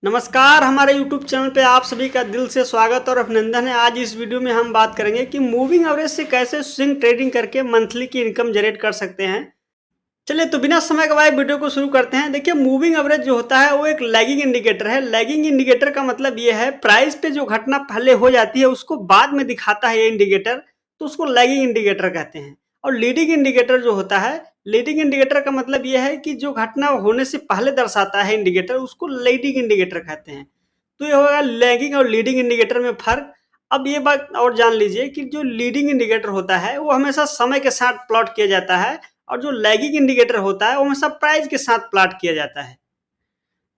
नमस्कार, हमारे YouTube channel पे आप सभी का दिल से स्वागत और अभिनंदन है। आज इस वीडियो में हम बात करेंगे कि मूविंग एवरेज से कैसे स्विंग ट्रेडिंग करके मंथली की इनकम जनरेट कर सकते हैं। चलिए तो बिना समय गवाए वीडियो को शुरू करते हैं। देखिए, मूविंग एवरेज जो होता है वो एक लैगिंग इंडिकेटर है। लैगिंग इंडिकेटर का मतलब ये है प्राइस पे जो घटना पहले हो जाती है उसको बाद में दिखाता है ये इंडिकेटर, तो उसको लैगिंग इंडिकेटर कहते हैं। और लीडिंग इंडिकेटर जो होता है, लीडिंग इंडिकेटर का मतलब ये है कि जो घटना होने से पहले दर्शाता है इंडिकेटर, उसको लीडिंग इंडिकेटर कहते हैं। तो ये होगा लैगिंग और लीडिंग इंडिकेटर में फर्क। अब ये बात और जान लीजिए कि जो लीडिंग इंडिकेटर होता है वो हमेशा समय के साथ प्लॉट किया जाता है, और जो लैगिंग इंडिकेटर होता है वो हमेशा प्राइस के साथ प्लॉट किया जाता है।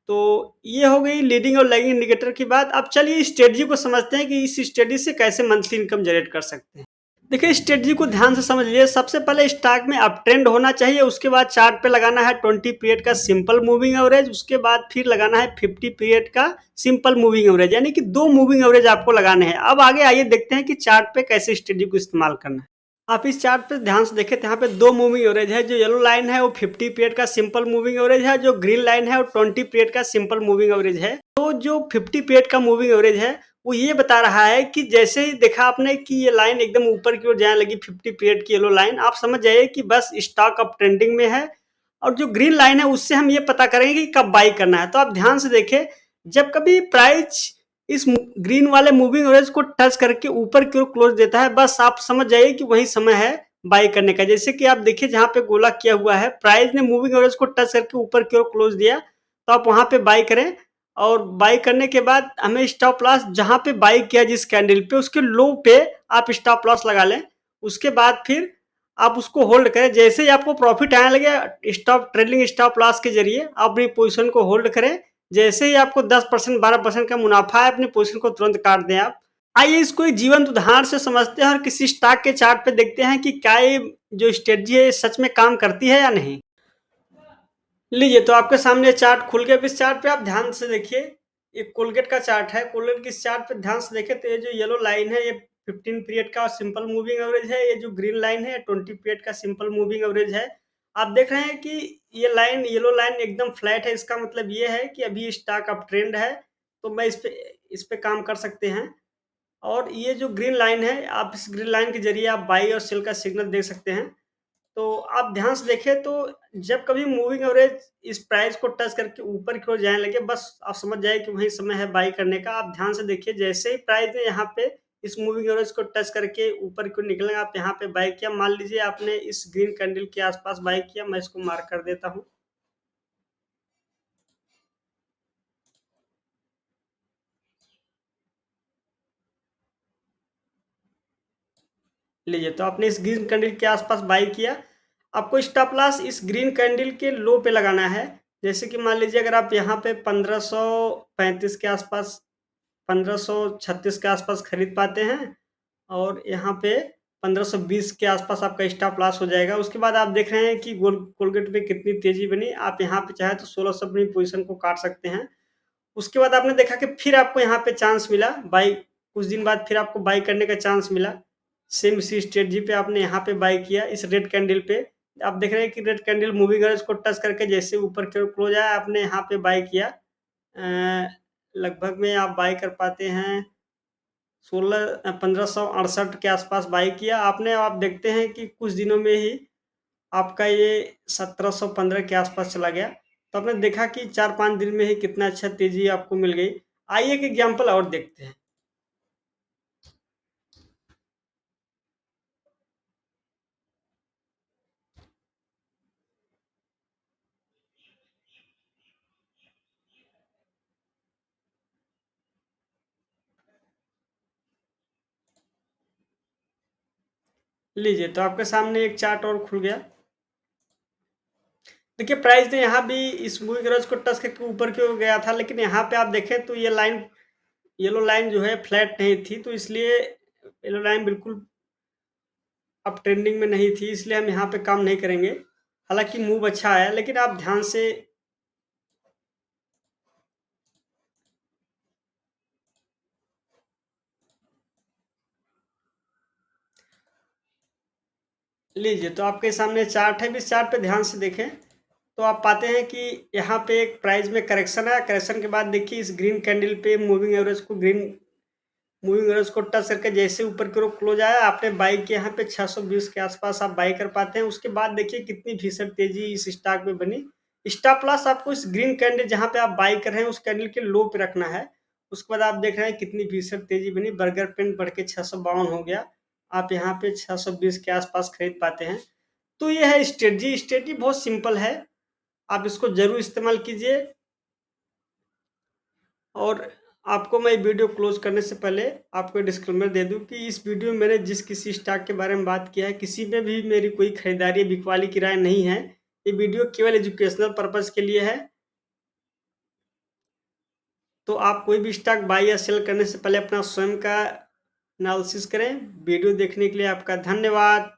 तो ये हो गई लीडिंग और लैगिंग इंडिकेटर की बात। अब चलिए स्ट्रेटजी को समझते हैं कि इस स्ट्रेटजी से कैसे मंथली इनकम जनरेट कर सकते हैं। देखिए, स्ट्रेटजी को ध्यान से समझ लीजिए। सबसे पहले स्टॉक में अप ट्रेंड होना चाहिए, उसके बाद चार्ट पे लगाना है 20 पीरियड का सिंपल मूविंग एवरेज, उसके बाद फिर लगाना है 50 पीरियड का सिंपल मूविंग एवरेज, यानी कि दो मूविंग एवरेज आपको लगाने हैं। अब आगे आइए देखते हैं कि चार्ट पे कैसे स्ट्रेटजी को इस्तेमाल करना है। आप इस चार्ट पे ध्यान से देखें तो यहाँ पे दो मूविंग एवरेज है। जो येलो लाइन है वो 50 पीरियड का सिंपल मूविंग एवरेज है, जो ग्रीन लाइन है वो 20 पीरियड का सिंपल मूविंग एवरेज है। तो जो 50 पीरियड का मूविंग एवरेज है वो ये बता रहा है कि जैसे ही देखा आपने कि ये लाइन एकदम ऊपर की ओर जाने लगी, 50 पीरियड की येलो लाइन, आप समझ जाइए कि बस स्टॉक अप ट्रेंडिंग में है। और जो ग्रीन लाइन है उससे हम ये पता करेंगे कि कब बाई करना है। तो आप ध्यान से देखें, जब कभी प्राइस इस ग्रीन वाले मूविंग एवरेज को टच करके ऊपर की ओर क्लोज देता है, बस आप समझ जाइए कि वही समय है बाई करने का। जैसे कि आप देखिए जहां पे गोला किया हुआ है, प्राइस ने मूविंग एवरेज को टच करके ऊपर की ओर क्लोज दिया, तो आप वहां पे बाई करें। और बाई करने के बाद हमें स्टॉप लॉस जहां पे बाई किया जिस कैंडल पे, उसके लो पे आप स्टॉप लॉस लगा लें। उसके बाद फिर आप उसको होल्ड करें। जैसे ही आपको प्रॉफिट आने लगे, स्टॉप ट्रेलिंग स्टॉप लॉस के जरिए आप अपनी पोजीशन को होल्ड करें। जैसे ही आपको 10% 12% का मुनाफा है, अपनी पोजीशन को तुरंत काट दें आप। आइए इसको एक जीवंत उदाहरण से समझते हैं और किसी स्टॉक के चार्ट पे देखते हैं कि क्या ये जो स्ट्रेटजी है सच में काम करती है या नहीं। लीजिए तो आपके सामने चार्ट खुल गया। अब इस चार्ट पे आप ध्यान से देखिए, ये कोलगेट का चार्ट है। कोलगेट के इस चार्ट पे ध्यान से देखें तो ये जो येलो लाइन है ये 15 पीरियड का सिंपल मूविंग एवरेज है। ये जो ग्रीन लाइन है 20 पीरियड का सिंपल मूविंग एवरेज है। आप देख रहे हैं कि ये लाइन, येलो लाइन एकदम फ्लैट है। इसका मतलब ये है कि अभी स्टॉक अप ट्रेंड है, तो मैं इस पे काम कर सकते हैं। और ये जो ग्रीन लाइन है, आप इस ग्रीन लाइन के जरिए आप बाई और सेल का सिग्नल दे सकते हैं। तो आप ध्यान से देखें तो जब कभी मूविंग एवरेज इस प्राइस को टच करके ऊपर की ओर जाने लगे, बस आप समझ जाइए कि वही समय है बाई करने का। आप ध्यान से देखिए, जैसे ही प्राइस ने यहाँ पे इस मूविंग एवरेज को टच करके ऊपर की ओर निकले, आप यहाँ पे बाई किया। मान लीजिए आपने इस ग्रीन कैंडल के आसपास बाई किया, मैं इसको मार्क कर देता हूँ। लीजिए तो आपने इस ग्रीन कैंडल के आसपास बाई किया। आपको स्टॉप लॉस इस ग्रीन कैंडल के लो पे लगाना है। जैसे कि मान लीजिए अगर आप यहाँ पे 1535 के आसपास, 1536 के आसपास खरीद पाते हैं, और यहाँ पे 1520 के आसपास आपका स्टॉप लॉस हो जाएगा। उसके बाद आप देख रहे हैं कि कोलगेट में कितनी तेजी बनी। आप यहाँ पे चाहे तो 1600 अपनी पोजीशन को काट सकते हैं। उसके बाद आपने देखा कि फिर आपको यहाँ पे चांस मिला बाई, कुछ दिन बाद फिर आपको बाई करने का चांस मिला। सेम इसी स्ट्रेटजी पे आपने यहाँ पे बाई किया इस रेड कैंडल पे। आप देख रहे हैं कि रेड कैंडल मूविंग एवरेज को टच करके जैसे ऊपर की ओर क्लोज आया, आपने यहाँ पे बाई किया। लगभग में आप बाई कर पाते हैं 1568 के आसपास बाई किया आपने। आप देखते हैं कि कुछ दिनों में ही आपका ये 1715 के आसपास चला गया। तो आपने देखा कि 4-5 दिन में ही कितना अच्छा तेज़ी आपको मिल गई। आइए एक एग्ज़ाम्पल और देखते हैं। लीजिए तो आपके सामने एक चार्ट और खुल गया। देखिए प्राइस ने यहाँ भी इस मूविंग एवरेज को टच करके ऊपर की ओर गया था, लेकिन यहाँ पे आप देखें तो ये लाइन, येलो लाइन जो है फ्लैट नहीं थी, तो इसलिए येलो लाइन बिल्कुल अब ट्रेंडिंग में नहीं थी, इसलिए हम यहाँ पे काम नहीं करेंगे। हालाँकि मूव अच्छा आया, लेकिन आप ध्यान से लीजिए तो आपके सामने चार्ट है। इस चार्ट पे ध्यान से देखें तो आप पाते हैं कि यहाँ पे एक प्राइस में करेक्शन है। करेक्शन के बाद देखिए इस ग्रीन कैंडल पे मूविंग एवरेज को टच करके जैसे ऊपर की ओर क्लोज आया, आपने बाई के यहाँ पे 620 के आसपास आप बाई कर पाते हैं। उसके बाद देखिए कितनी भीषण तेजी इस स्टॉक में बनी। स्टॉप लॉस आपको इस ग्रीन कैंडल जहाँ पे आप बाई कर रहे हैं उस कैंडल के लो पे रखना है। उसके बाद आप देख रहे हैं कितनी भीषण तेजी बनी, बर्गर पेन बढ़ के 652 हो गया। आप यहाँ पे 620 के आसपास खरीद पाते हैं। तो ये है स्ट्रेटजी। स्ट्रेटजी बहुत सिंपल है, आप इसको जरूर इस्तेमाल कीजिए। और आपको मैं वीडियो क्लोज करने से पहले आपको डिस्क्लेमर दे दूं कि इस वीडियो में मैंने जिस किसी स्टॉक के बारे में बात किया है, किसी में भी मेरी कोई खरीदारी बिकवाली की राय नहीं है। ये वीडियो केवल एजुकेशनल पर्पज के लिए है। तो आप कोई भी स्टॉक बाई या सेल करने से पहले अपना स्वयं का एनालिसिस करें। वीडियो देखने के लिए आपका धन्यवाद।